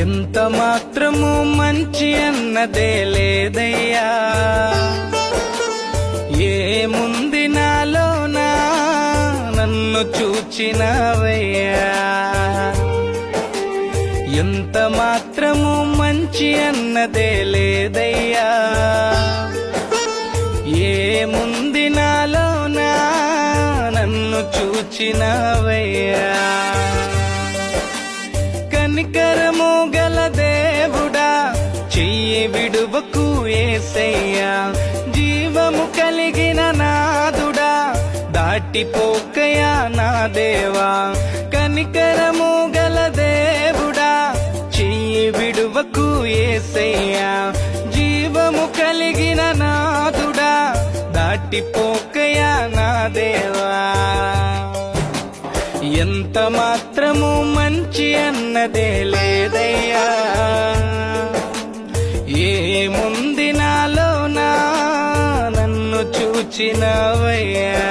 ఎంత మాత్రము మంచి అన్నదే లేదయ్యా. ఏముంది నాలోనా నన్ను చూచినవయ్యా. ఎంత మాత్రము మంచి అన్నదే లేదయ్యా. ఏముంది నాలోనా నన్ను చూచినవయ్యా. కనికరము గల దేవుడా చెయ్యి విడువకు యేసయ్యా. జీవము కలిగిన నాదుడా దాటిపోకయా నా దేవా. కనికరము గల దేవుడా చెయ్యి విడువకు యేసయ్యా. జీవము కలిగిన నాదుడా దాటిపోకయా నా దేవా. ఎంత మాత్రము మంచి అన్నదే లేదయ్యా. ఏముంది నాలోనా నన్ను చూచినవయ్యా.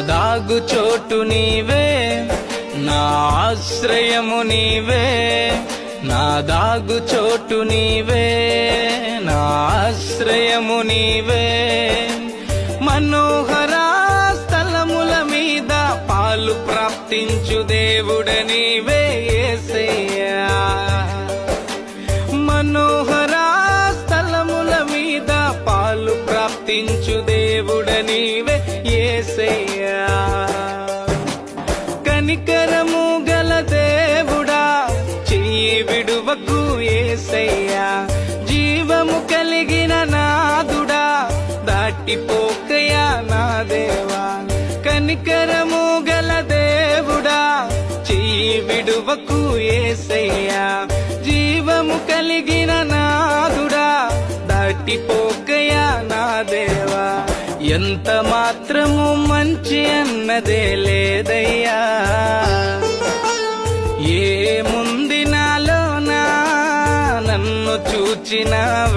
దాగు చోటు నీవే, నా ఆశ్రయము నీవే. నా దాగు చోటు నీవే, నా ఆశ్రయము నీవే. మనోహర స్థలముల మీద పాలు ప్రాప్తించు దేవుడ నీవే యేసయ్యా. మనోహర స్థలముల మీద పాలు ప్రాప్తించు దేవుడ నీవే యేసయ్యా. కనికరము గల దేవుడా చెయ్యి విడువకు యేసయ్యా. జీవము కలిగిన నాదుడా దాటిపోకయా నా దేవా. కనికరము గల దేవుడా చెయ్యి విడువకు యేసయ్యా. జీవము కలిగిన నాదుడా దాటిపోకయా నా దేవా. ఎంత మాత్రము మంచి అన్నదే లేదయ్యా. ఏముంది నాలోనా నన్ను చూచినవయ్యా.